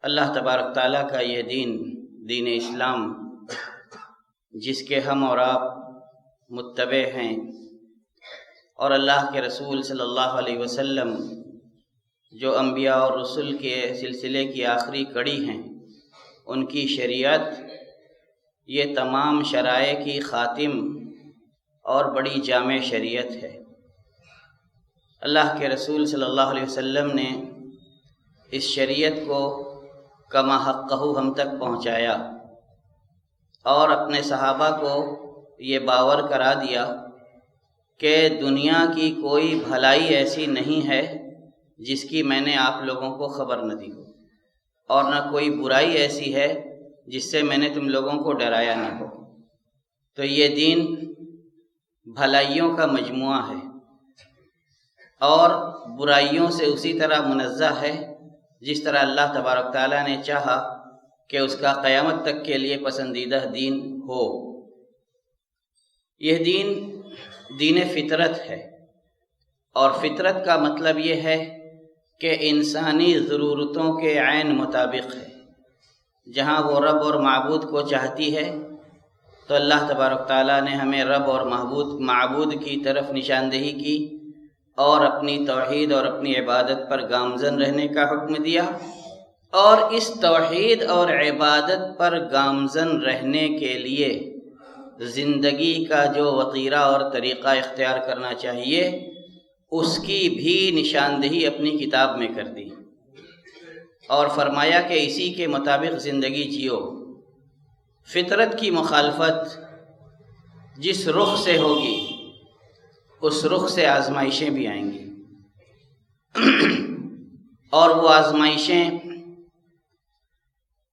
اللہ تبارک تعالیٰ کا یہ دین اسلام جس کے ہم اور آپ متبع ہیں، اور اللہ کے رسول صلی اللہ علیہ وسلم جو انبیاء اور رسول کے سلسلے کی آخری کڑی ہیں، ان کی شریعت یہ تمام شرائع کی خاتم اور بڑی جامع شریعت ہے۔ اللہ کے رسول صلی اللہ علیہ وسلم نے اس شریعت کو کما حقہ ہم تک پہنچایا اور اپنے صحابہ کو یہ باور کرا دیا کہ دنیا کی کوئی بھلائی ایسی نہیں ہے جس کی میں نے آپ لوگوں کو خبر نہ دی ہو، اور نہ کوئی برائی ایسی ہے جس سے میں نے تم لوگوں کو ڈرایا نہ ہو۔ تو یہ دین بھلائیوں کا مجموعہ ہے اور برائیوں سے اسی طرح منزہ ہے جس طرح اللہ تبارک تعالیٰ نے چاہا کہ اس کا قیامت تک کے لیے پسندیدہ دین ہو۔ یہ دین فطرت ہے، اور فطرت کا مطلب یہ ہے کہ انسانی ضرورتوں کے عین مطابق ہے۔ جہاں وہ رب اور معبود کو چاہتی ہے تو اللہ تبارک تعالیٰ نے ہمیں رب اور معبود کی طرف نشاندہی کی اور اپنی توحید اور اپنی عبادت پر گامزن رہنے کا حکم دیا، اور اس توحید اور عبادت پر گامزن رہنے کے لیے زندگی کا جو وتیرہ اور طریقہ اختیار کرنا چاہیے اس کی بھی نشاندہی اپنی کتاب میں کر دی، اور فرمایا کہ اسی کے مطابق زندگی جیو۔ فطرت کی مخالفت جس رخ سے ہوگی اس رخ سے آزمائشیں بھی آئیں گی، اور وہ آزمائشیں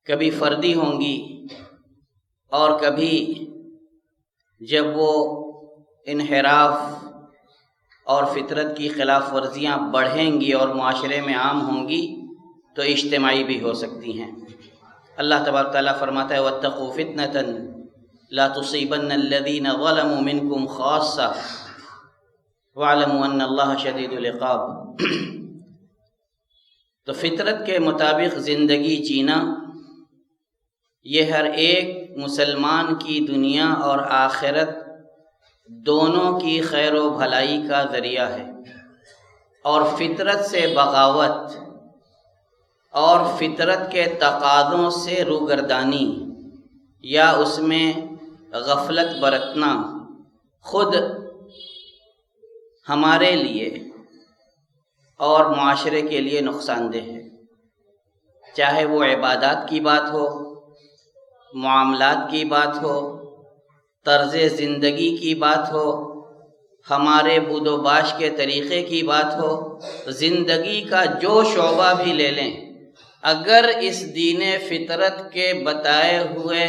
کبھی فردی ہوں گی، اور کبھی جب وہ انحراف اور فطرت کی خلاف ورزیاں بڑھیں گی اور معاشرے میں عام ہوں گی تو اجتماعی بھی ہو سکتی ہیں۔ اللہ تبارک تعالیٰ فرماتا ہے وَاتَّقُوا فِتْنَةً لَا تُصِيبَنَّ الَّذِينَ ظَلَمُوا مِنْكُمْ خَاصَّةً وَاعْلَمُوا أَنَّ اللَّهَ شَدِيدُ الْعِقَابِ۔ تو فطرت کے مطابق زندگی جینا یہ ہر ایک مسلمان کی دنیا اور آخرت دونوں کی خیر و بھلائی کا ذریعہ ہے، اور فطرت سے بغاوت اور فطرت کے تقاضوں سے روگردانی یا اس میں غفلت برتنا خود ہمارے لیے اور معاشرے کے لیے نقصان دہ ہے، چاہے وہ عبادات کی بات ہو، معاملات کی بات ہو، طرز زندگی کی بات ہو، ہمارے بود و باش کے طریقے کی بات ہو، زندگی کا جو شعبہ بھی لے لیں، اگر اس دین فطرت کے بتائے ہوئے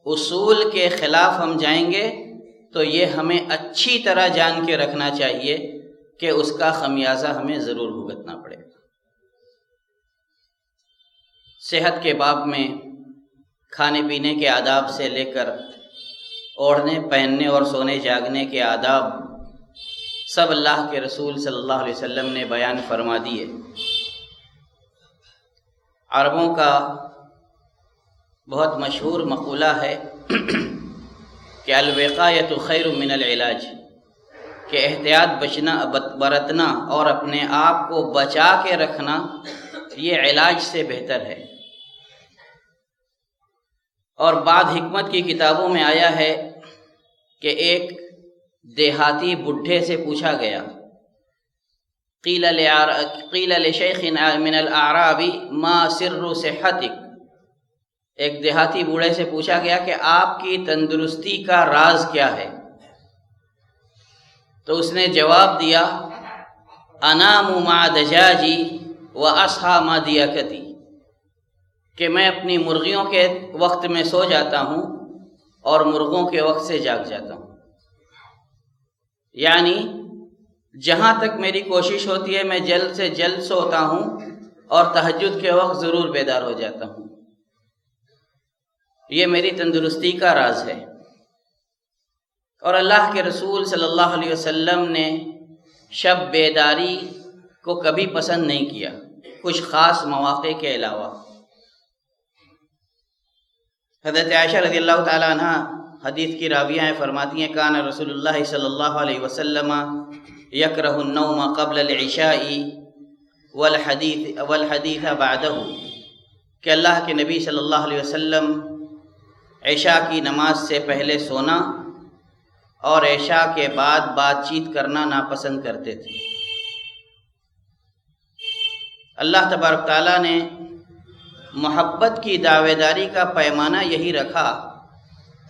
اصول کے خلاف ہم جائیں گے تو یہ ہمیں اچھی طرح جان کے رکھنا چاہیے کہ اس کا خمیازہ ہمیں ضرور بھگتنا پڑے گا۔ صحت کے باب میں کھانے پینے کے آداب سے لے کر اوڑھنے پہننے اور سونے جاگنے کے آداب سب اللہ کے رسول صلی اللہ علیہ وسلم نے بیان فرما دیے۔ عربوں کا بہت مشہور مقولہ ہے کہ الوقایۃ خیر من العلاج، کہ احتیاط برتنا اور اپنے آپ کو بچا کے رکھنا یہ علاج سے بہتر ہے۔ اور بعض حکمت کی کتابوں میں آیا ہے کہ ایک دیہاتی بڈھے سے پوچھا گیا، قیل لشیخ من الاعراب ما سر صحتک، ایک دیہاتی بوڑھے سے پوچھا گیا کہ آپ کی تندرستی کا راز کیا ہے؟ تو اس نے جواب دیا انام مع دجاجی واصحى مع دیاکتی، کہ میں اپنی مرغیوں کے وقت میں سو جاتا ہوں اور مرغوں کے وقت سے جاگ جاتا ہوں، یعنی جہاں تک میری کوشش ہوتی ہے میں جلد سے جلد سوتا ہوں اور تہجد کے وقت ضرور بیدار ہو جاتا ہوں، یہ میری تندرستی کا راز ہے۔ اور اللہ کے رسول صلی اللہ علیہ وسلم نے شب بیداری کو کبھی پسند نہیں کیا، کچھ خاص مواقع کے علاوہ، حضرت عائشہ رضی اللہ تعالیٰ عنہ حدیث کی راویہ ہیں، فرماتی ہیں کان رسول اللہ صلی اللہ علیہ وسلم یکرہ النوم قبل العشاء والحدیث بعدہ، کہ اللہ کے نبی صلی اللہ علیہ وسلم عشاء کی نماز سے پہلے سونا اور عشاء کے بعد بات چیت کرنا ناپسند کرتے تھے۔ اللہ تبارک تعالیٰ نے محبت کی دعوے داری کا پیمانہ یہی رکھا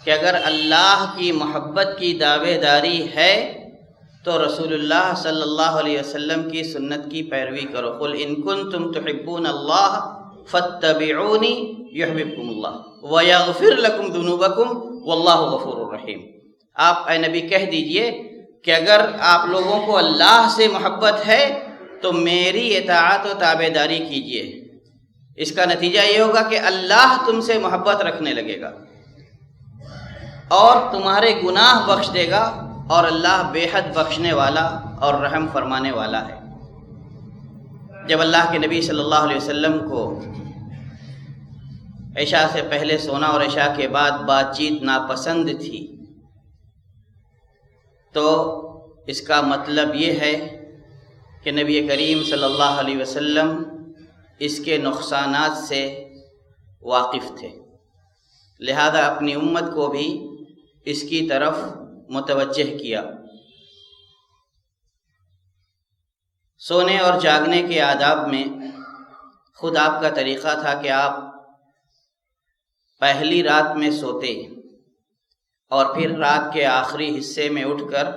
کہ اگر اللہ کی محبت کی دعوے داری ہے تو رسول اللہ صلی اللہ علیہ وسلم کی سنت کی پیروی کرو۔ قل ان کنتم تحبون اللہ فاتبعونی یحببکم اللہ ویغفر لکم ذنوبکم واللہ غفور رحیم۔ آپ اے نبی کہہ دیجئے کہ اگر آپ لوگوں کو اللہ سے محبت ہے تو میری اطاعت و تابع داری کیجئے، اس کا نتیجہ یہ ہوگا کہ اللہ تم سے محبت رکھنے لگے گا اور تمہارے گناہ بخش دے گا، اور اللہ بے حد بخشنے والا اور رحم فرمانے والا ہے۔ جب اللہ کے نبی صلی اللہ علیہ وسلم کو عشاء سے پہلے سونا اور عشاء کے بعد بات چیت ناپسند تھی تو اس کا مطلب یہ ہے کہ نبی کریم صلی اللہ علیہ وسلم اس کے نقصانات سے واقف تھے، لہذا اپنی امت کو بھی اس کی طرف متوجہ کیا۔ سونے اور جاگنے کے آداب میں خود آپ کا طریقہ تھا کہ آپ پہلی رات میں سوتے اور پھر رات کے آخری حصے میں اٹھ کر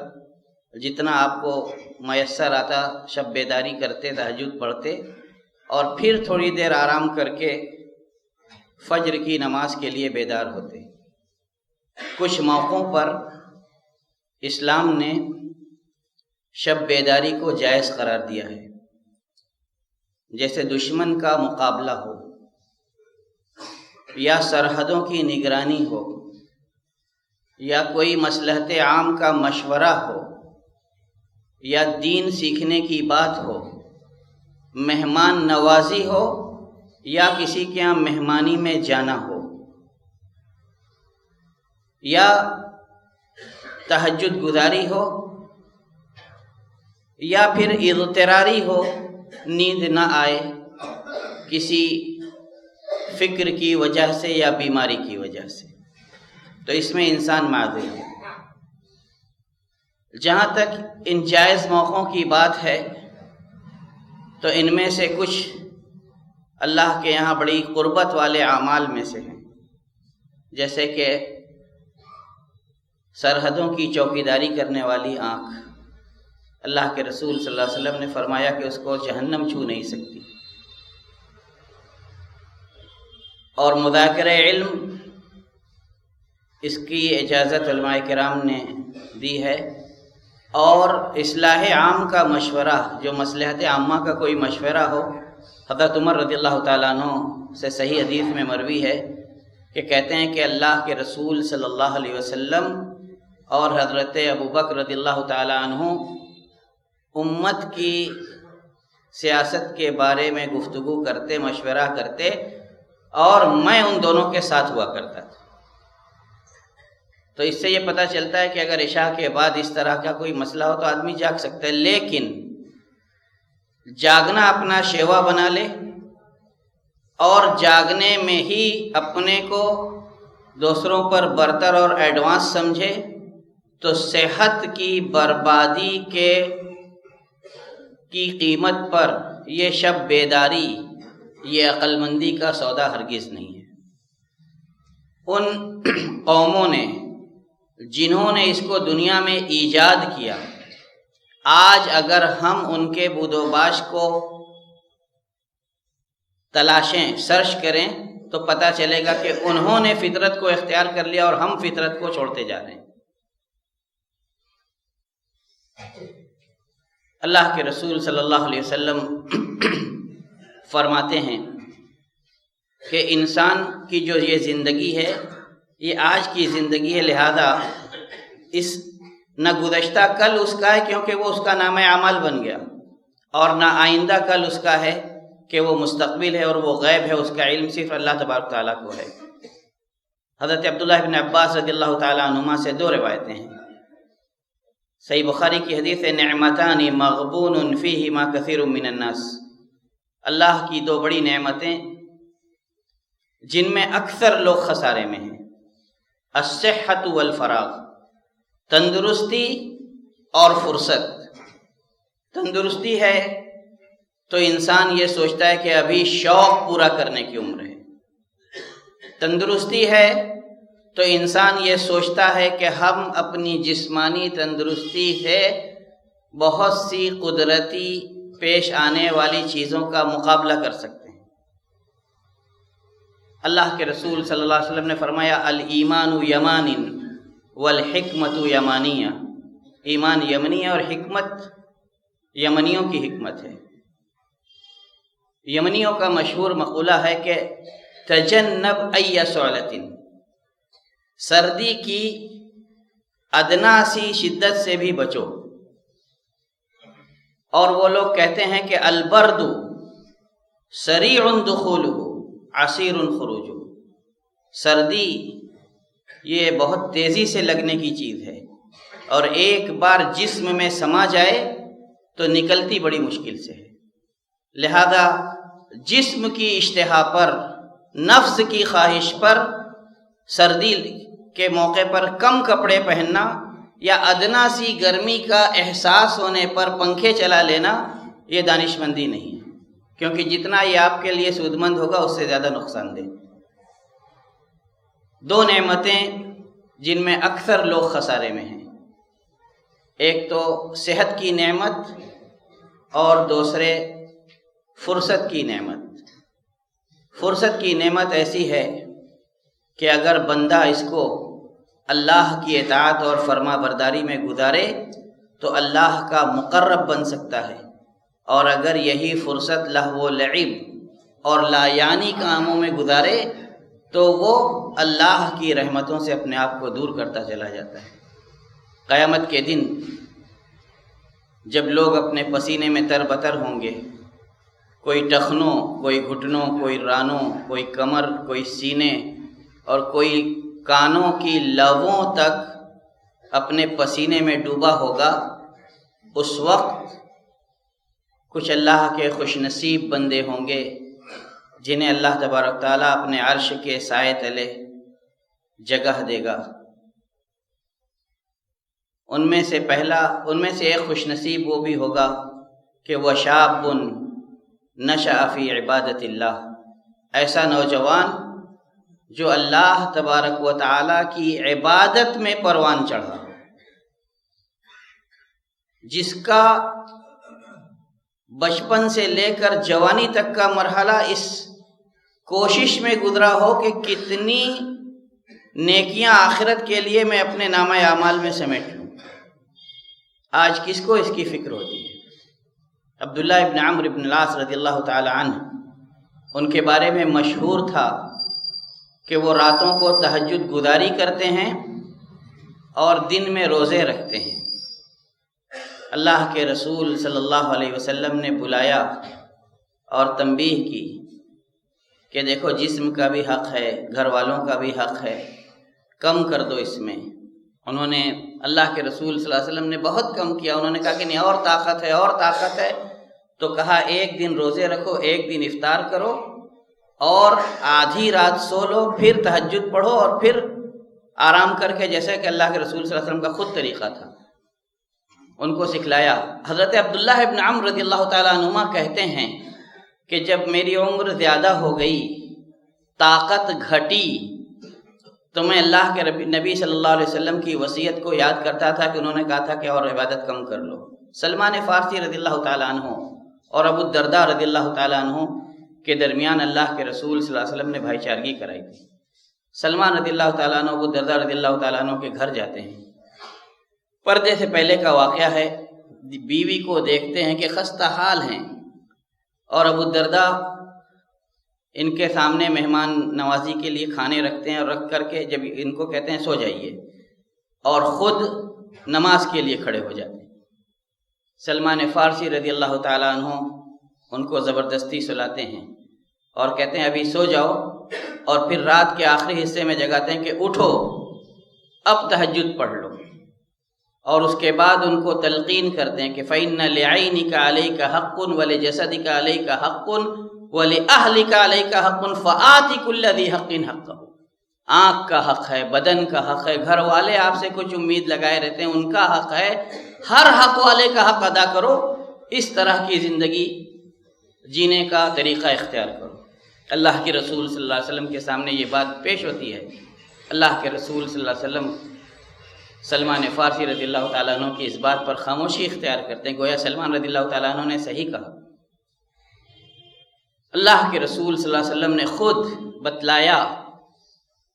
جتنا آپ کو میسر آتا شب بیداری کرتے، تہجد پڑھتے اور پھر تھوڑی دیر آرام کر کے فجر کی نماز کے لیے بیدار ہوتے۔ کچھ موقعوں پر اسلام نے شب بیداری کو جائز قرار دیا ہے، جیسے دشمن کا مقابلہ ہو یا سرحدوں کی نگرانی ہو یا کوئی مصلحت عام کا مشورہ ہو یا دین سیکھنے کی بات ہو، مہمان نوازی ہو یا کسی کے یہاں مہمانی میں جانا ہو یا تہجد گزاری ہو یا پھر اضطراری ہو، نیند نہ آئے کسی فکر کی وجہ سے یا بیماری کی وجہ سے، تو اس میں انسان معذور ہے۔ جہاں تک ان جائز موقعوں کی بات ہے تو ان میں سے کچھ اللہ کے یہاں بڑی قربت والے اعمال میں سے ہیں، جیسے کہ سرحدوں کی چوکیداری کرنے والی آنکھ۔ اللہ کے رسول صلی اللہ علیہ وسلم نے فرمایا کہ اس کو جہنم چھو نہیں سکتی، اور مذاکرہ علم اس کی اجازت علماء کرام نے دی ہے، اور اصلاح عام کا مشورہ، جو مصلحت عامہ کا کوئی مشورہ ہو، حضرت عمر رضی اللہ تعالیٰ عنہ سے صحیح حدیث میں مروی ہے کہ کہتے ہیں کہ اللہ کے رسول صلی اللہ علیہ وسلم اور حضرت ابوبکر رضی اللہ تعالیٰ عنہ امت کی سیاست کے بارے میں گفتگو کرتے، مشورہ کرتے، اور میں ان دونوں کے ساتھ ہوا کرتا تھا۔ تو اس سے یہ پتہ چلتا ہے کہ اگر عشاء کے بعد اس طرح کا کوئی مسئلہ ہو تو آدمی جاگ سکتا ہے، لیکن جاگنا اپنا شیوا بنا لے اور جاگنے میں ہی اپنے کو دوسروں پر برتر اور ایڈوانس سمجھے تو صحت کی بربادی کی قیمت پر یہ شب بیداری، یہ عقل مندی کا سودا ہرگز نہیں ہے۔ ان قوموں نے جنہوں نے اس کو دنیا میں ایجاد کیا، آج اگر ہم ان کے بود و باش کو تلاشیں، سرچ کریں تو پتہ چلے گا کہ انہوں نے فطرت کو اختیار کر لیا اور ہم فطرت کو چھوڑتے جا رہے ہیں۔ اللہ کے رسول صلی اللہ علیہ وسلم فرماتے ہیں کہ انسان کی جو یہ زندگی ہے یہ آج کی زندگی ہے، لہذا اس نہ گزشتہ کل اس کا ہے کیونکہ وہ اس کا نام اعمال بن گیا، اور نہ آئندہ کل اس کا ہے کہ وہ مستقبل ہے اور وہ غیب ہے، اس کا علم صرف اللہ تبارک تعالیٰ کو ہے۔ حضرت عبداللہ بن عباس رضی اللہ تعالیٰ عنہما سے دو روایتیں ہیں۔ صحیح بخاری کی حدیث ہے، نعمتان مغبون فیہما کثیر من الناس، اللہ کی دو بڑی نعمتیں جن میں اکثر لوگ خسارے میں ہیں، الصحۃ والفراغ، تندرستی اور فرصت۔ تندرستی ہے تو انسان یہ سوچتا ہے کہ ابھی شوق پورا کرنے کی عمر ہے، تندرستی ہے تو انسان یہ سوچتا ہے کہ ہم اپنی جسمانی تندرستی سے بہت سی قدرتی پیش آنے والی چیزوں کا مقابلہ کر سکتے ہیں۔ اللہ کے رسول صلی اللہ علیہ وسلم نے فرمایا، الایمان یمان والحکمت یمانیہ، ایمان یمنی ہے اور حکمت یمنیوں کی حکمت ہے۔ یمنیوں کا مشہور مقولہ ہے کہ تجنب ای سعلۃ، سردی کی ادنا سی شدت سے بھی بچو۔ اور وہ لوگ کہتے ہیں کہ البرد سریع دخولہ عسیر خروجہ، سردی یہ بہت تیزی سے لگنے کی چیز ہے اور ایک بار جسم میں سما جائے تو نکلتی بڑی مشکل سے ہے۔ لہذا جسم کی اشتہا پر، نفس کی خواہش پر سردی کے موقع پر کم کپڑے پہننا یا ادنا سی گرمی کا احساس ہونے پر پنکھے چلا لینا، یہ دانش مندی نہیں ہے، کیونکہ جتنا یہ آپ کے لیے سود مند ہوگا اس سے زیادہ نقصان دہ۔ دو نعمتیں جن میں اکثر لوگ خسارے میں ہیں، ایک تو صحت کی نعمت اور دوسرے فرصت کی نعمت۔ فرصت کی نعمت ایسی ہے کہ اگر بندہ اس کو اللہ کی اطاعت اور فرما برداری میں گزارے تو اللہ کا مقرب بن سکتا ہے، اور اگر یہی فرصت لہو و لعب اور لا یعنی کاموں میں گزارے تو وہ اللہ کی رحمتوں سے اپنے آپ کو دور کرتا چلا جاتا ہے۔ قیامت کے دن جب لوگ اپنے پسینے میں تر بتر ہوں گے، کوئی ٹخنوں، کوئی گھٹنوں، کوئی رانوں، کوئی کمر، کوئی سینے اور کوئی کانوں کی لووں تک اپنے پسینے میں ڈوبا ہوگا، اس وقت کچھ اللہ کے خوش نصیب بندے ہوں گے جنہیں اللہ تبارک تعالیٰ اپنے عرش کے سائے تلے جگہ دے گا۔ ان میں سے ایک خوش نصیب وہ بھی ہوگا کہ وہ شاب نشأ فی عبادت اللہ، ایسا نوجوان جو اللہ تبارک و تعالیٰ کی عبادت میں پروان چڑھا، جس کا بچپن سے لے کر جوانی تک کا مرحلہ اس کوشش میں گزرا ہو کہ کتنی نیکیاں آخرت کے لیے میں اپنے نامہ اعمال میں سمیٹ لوں۔ آج کس کو اس کی فکر ہوتی ہے؟ عبداللہ ابن عمرو ابن العاص رضی اللہ تعالی عنہ، ان کے بارے میں مشہور تھا کہ وہ راتوں کو تہجد گزاری کرتے ہیں اور دن میں روزے رکھتے ہیں۔ اللہ کے رسول صلی اللہ علیہ وسلم نے بلایا اور تنبیہ کی کہ دیکھو جسم کا بھی حق ہے، گھر والوں کا بھی حق ہے، کم کر دو اس میں۔ انہوں نے اللہ کے رسول صلی اللہ علیہ وسلم نے بہت کم کیا، انہوں نے کہا کہ نہیں اور طاقت ہے اور طاقت ہے، تو کہا ایک دن روزے رکھو، ایک دن افطار کرو اور آدھی رات سو لو، پھر تہجد پڑھو اور پھر آرام کر کے، جیسے کہ اللہ کے رسول صلی اللہ علیہ وسلم کا خود طریقہ تھا، ان کو سکھلایا۔ حضرت عبداللہ ابن عمرو رضی اللہ تعالیٰ عنہما کہتے ہیں کہ جب میری عمر زیادہ ہو گئی، طاقت گھٹی، تو میں اللہ کے نبی صلی اللہ علیہ وسلم کی وصیت کو یاد کرتا تھا کہ انہوں نے کہا تھا کہ اور عبادت کم کر لو۔ سلمان فارسی رضی اللہ تعالیٰ عنہ اور ابو الدرداء رضی اللہ تعالیٰ عنہ کے درمیان اللہ کے رسول صلی اللہ علیہ وسلم نے بھائی چارگی کرائی تھی۔ سلمان رضی اللہ تعالیٰ عنہ ابو الدرداء رضی اللہ تعالیٰ عنہ کے گھر جاتے ہیں، پردے سے پہلے کا واقعہ ہے، بیوی کو دیکھتے ہیں کہ خستہ حال ہیں، اور ابو الدرداء ان کے سامنے مہمان نوازی کے لیے کھانے رکھتے ہیں، اور رکھ کر کے جب ان کو کہتے ہیں سو جائیے، اور خود نماز کے لیے کھڑے ہو جاتے ہیں۔ سلمان فارسی رضی اللہ تعالیٰ عنہ ان کو زبردستی سلاتے ہیں اور کہتے ہیں ابھی سو جاؤ، اور پھر رات کے آخری حصے میں جگاتے ہیں کہ اٹھو اب تہجد پڑھ لو، اور اس کے بعد ان کو تلقین کرتے ہیں کہ فَإِنَّ لِعَيْنِكَ عَلَيْكَ حَقٌّ وَلِجَسَدِكَ عَلَيْكَ حَقٌّ وَلِأَهْلِكَ عَلَيْكَ حَقٌّ فَآتِ كُلَّ ذِي حَقٍّ حَقَّهُ۔ آنکھ کا حق ہے، بدن کا حق ہے، گھر والے آپ سے کچھ امید لگائے رہتے ہیں، ان کا حق ہے، ہر حق والے کا حق ادا کرو۔ اس طرح کی زندگی جینے کا طریقہ اختیار کرو۔ اللہ کے رسول صلی اللہ علیہ وسلم کے سامنے یہ بات پیش ہوتی ہے، اللہ کے رسول صلی اللہ علیہ وسلم سلمان فارسی رضی اللہ تعالیٰ عنہ کی اس بات پر خاموشی اختیار کرتے ہیں، گویا سلمان رضی اللہ تعالیٰ عنہ نے صحیح کہا۔ اللہ کے رسول صلی اللہ علیہ وسلم نے خود بتلایا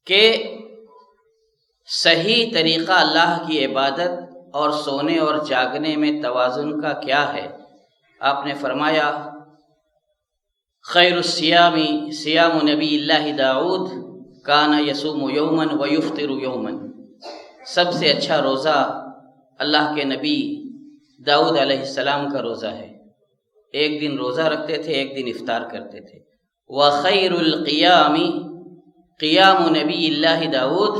کہ صحیح طریقہ اللہ کی عبادت اور سونے اور جاگنے میں توازن کا کیا ہے۔ آپ نے فرمایا خیر الصیام صیام نبی اللہ داؤد کان یصوم یوما ویفطر یوما، سب سے اچھا روزہ اللہ کے نبی داؤد علیہ السلام کا روزہ ہے، ایک دن روزہ رکھتے تھے، ایک دن افطار کرتے تھے۔ وخیر القیام قیام نبی اللہ داؤد،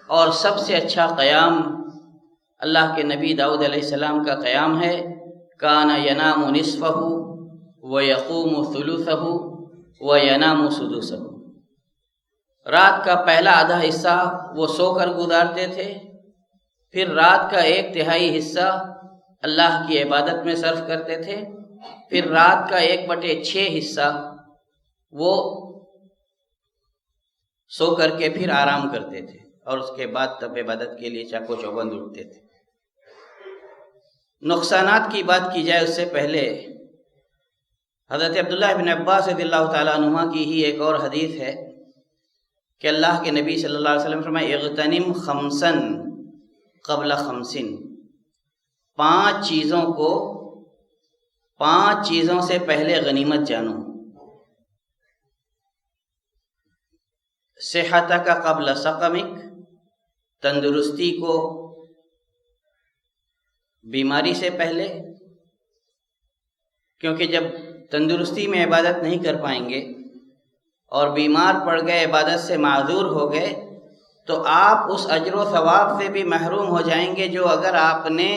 اور سب سے اچھا قیام اللہ کے نبی داؤد علیہ السلام کا قیام ہے، کان ینام نصفہ ویقوم ثلثہ وینام سدسہ، رات کا پہلا آدھا حصہ وہ سو کر گزارتے تھے، پھر رات کا 1/3 حصہ اللہ کی عبادت میں صرف کرتے تھے، پھر رات کا 1/6 حصہ وہ سو کر کے پھر آرام کرتے تھے، اور اس کے بعد تب عبادت کے لیے چاق و چوبند اٹھتے تھے۔ نقصانات کی بات کی جائے اس سے پہلے حضرت عبداللہ بن عباس رضی اللہ تعالیٰ عنہما کی ہی ایک اور حدیث ہے کہ اللہ کے نبی صلی اللہ علیہ وسلم فرمائے اغتنم خمسا قبل خمسن، 5 چیزوں کو 5 چیزوں سے پہلے غنیمت جانو۔ صحتک قبل سقمک، تندرستی کو بیماری سے پہلے، کیونکہ جب تندرستی میں عبادت نہیں کر پائیں گے اور بیمار پڑ گئے، عبادت سے معذور ہو گئے، تو آپ اس اجر و ثواب سے بھی محروم ہو جائیں گے جو اگر آپ نے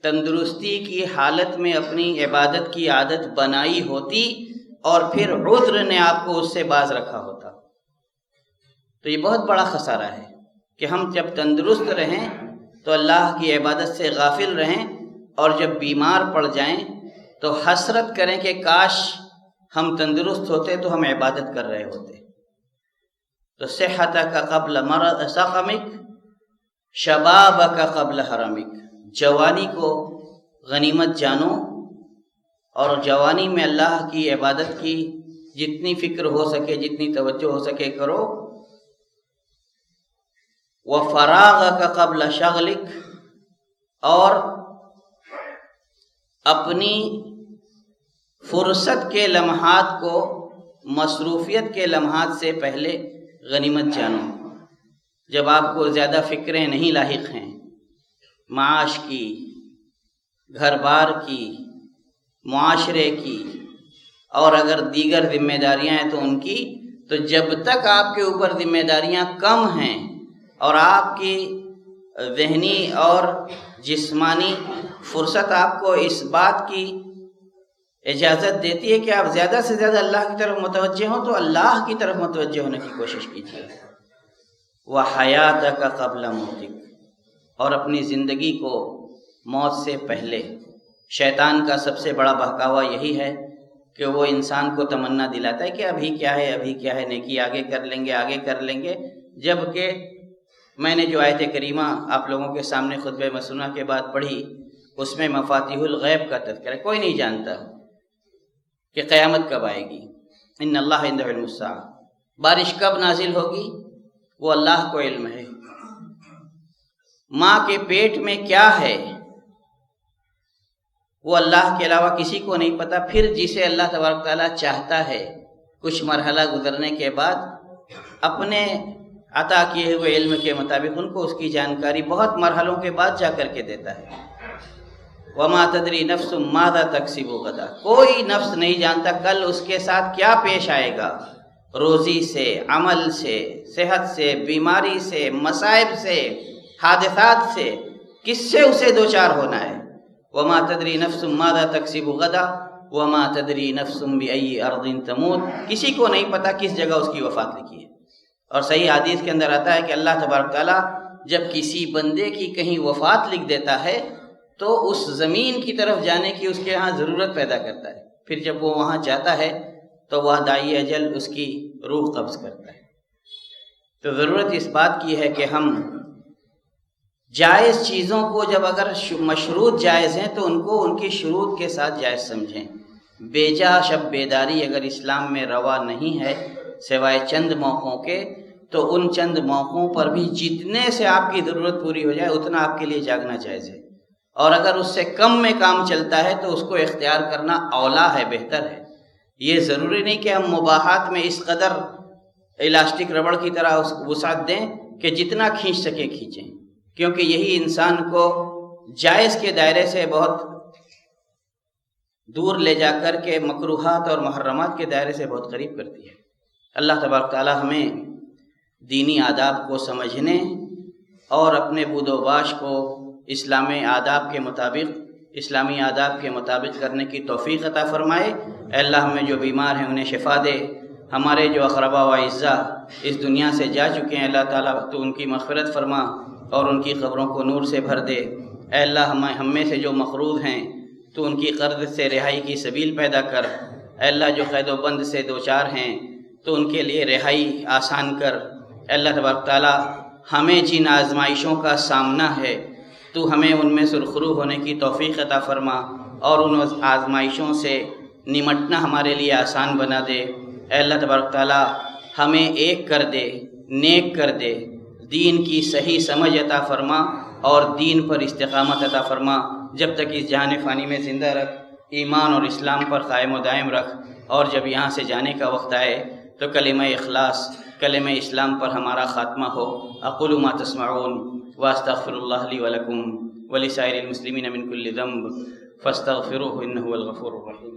تندرستی کی حالت میں اپنی عبادت کی عادت بنائی ہوتی اور پھر عذر نے آپ کو اس سے باز رکھا ہوتا۔ تو یہ بہت بڑا خسارہ ہے کہ ہم جب تندرست رہیں تو اللہ کی عبادت سے غافل رہیں، اور جب بیمار پڑ جائیں تو حسرت کریں کہ کاش ہم تندرست ہوتے تو ہم عبادت کر رہے ہوتے۔ تو صحتک قبل مرض سقمک، شبابک قبل حرمک، جوانی کو غنیمت جانو اور جوانی میں اللہ کی عبادت کی جتنی فکر ہو سکے، جتنی توجہ ہو سکے کرو۔ وفراغک قبل شغلک، اور اپنی فرصت کے لمحات کو مصروفیت کے لمحات سے پہلے غنیمت جانو۔ جب آپ کو زیادہ فکریں نہیں لاحق ہیں، معاش کی، گھر بار کی، معاشرے کی، اور اگر دیگر ذمہ داریاں ہیں تو ان کی، تو جب تک آپ کے اوپر ذمہ داریاں کم ہیں اور آپ کی ذہنی اور جسمانی فرصت آپ کو اس بات کی اجازت دیتی ہے کہ آپ زیادہ سے زیادہ اللہ کی طرف متوجہ ہوں، تو اللہ کی طرف متوجہ ہونے کی کوشش کیجیے۔ وَحَيَاتَكَ قَبْلَ مَوْتِكَ، اور اپنی زندگی کو موت سے پہلے۔ شیطان کا سب سے بڑا بہکاوا یہی ہے کہ وہ انسان کو تمنا دلاتا ہے کہ ابھی کیا ہے، ابھی کیا ہے، نیکی آگے کر لیں گے، آگے کر لیں گے، جبکہ میں نے جو آیت کریمہ آپ لوگوں کے سامنے خطبہ مسنونہ کے بعد پڑھی، اس میں مفاتیح الغیب کا تذکرہ ہے۔ کوئی نہیں جانتا کہ قیامت کب آئے گی، ان اللہ عنده علم الساعہ، بارش کب نازل ہوگی وہ اللہ کو علم ہے، ماں کے پیٹ میں کیا ہے وہ اللہ کے علاوہ کسی کو نہیں پتا۔ پھر جسے اللہ تبارک تعالیٰ چاہتا ہے کچھ مرحلہ گزرنے کے بعد اپنے عطا کیے ہوئے علم کے مطابق ان کو اس کی جانکاری بہت مرحلوں کے بعد جا کر کے دیتا ہے۔ وَمَا تَدْرِي نَفْسٌ مَاذَا تَكْسِبُ غَدًا، کوئی نفس نہیں جانتا کل اس کے ساتھ کیا پیش آئے گا۔ روزی سے، عمل سے، صحت سے، بیماری سے، مصائب سے، حادثات سے، کس سے اسے دوچار ہونا ہے؟ وما تدری نفس ماذا تکسب غدا وما تدری نفس بأی ارض تموت، کسی کو نہیں پتہ کس جگہ اس کی وفات لکھی ہے۔ اور صحیح حدیث کے اندر آتا ہے کہ اللہ تبارک تعالیٰ جب کسی بندے کی کہیں وفات لکھ دیتا ہے تو اس زمین کی طرف جانے کی اس کے ہاں ضرورت پیدا کرتا ہے، پھر جب وہ وہاں جاتا ہے تو وہ داعی اجل اس کی روح قبض کرتا ہے۔ تو ضرورت اس بات کی ہے کہ ہم جائز چیزوں کو جب اگر مشروط جائز ہیں تو ان کو ان کی شروط کے ساتھ جائز سمجھیں۔ بیجا شب بیداری اگر اسلام میں روا نہیں ہے سوائے چند موقعوں کے، تو ان چند موقعوں پر بھی جتنے سے آپ کی ضرورت پوری ہو جائے اتنا آپ کے لیے جاگنا جائز ہے، اور اگر اس سے کم میں کام چلتا ہے تو اس کو اختیار کرنا اولا ہے، بہتر ہے۔ یہ ضروری نہیں کہ ہم مباحات میں اس قدر الاسٹک ربڑ کی طرح وسعت دیں کہ جتنا کھینچ سکیں کھینچیں، کیونکہ یہی انسان کو جائز کے دائرے سے بہت دور لے جا کر کے مکروہات اور محرمات کے دائرے سے بہت قریب کرتی ہے۔ اللہ تبارک تعالیٰ ہمیں دینی آداب کو سمجھنے اور اپنے بود و باش کو اسلامی آداب کے مطابق کرنے کی توفیق عطا فرمائے۔ اے اللہ ہمیں جو بیمار ہیں انہیں شفا دے، ہمارے جو اقربا و اعزا اس دنیا سے جا چکے ہیں اللہ تعالیٰ تو ان کی مغفرت فرما اور ان کی قبروں کو نور سے بھر دے۔ اے اللہ ہم میں سے جو مقروض ہیں تو ان کی قرض سے رہائی کی سبیل پیدا کر۔ اے اللہ جو قید و بند سے دوچار ہیں تو ان کے لیے رہائی آسان کر۔ اے اللہ تبارک تعالیٰ ہمیں جن آزمائشوں کا سامنا ہے تو ہمیں ان میں سرخرو ہونے کی توفیق عطا فرما اور ان آزمائشوں سے نمٹنا ہمارے لیے آسان بنا دے۔ اے اللہ تبارک تعالیٰ ہمیں ایک کر دے، نیک کر دے، دین کی صحیح سمجھ عطا فرما اور دین پر استقامت عطا فرما۔ جب تک اس جہان فانی میں زندہ رکھ، ایمان اور اسلام پر قائم و دائم رکھ، اور جب یہاں سے جانے کا وقت آئے تو کلمہ اخلاص، کلمہ اسلام پر ہمارا خاتمہ ہو۔ اقول ما تسمعون واستغفر اللہ لی ولکم ولسائر المسلمین من کل ذنب فاستغفروہ انہ هو الغفور الرحیم۔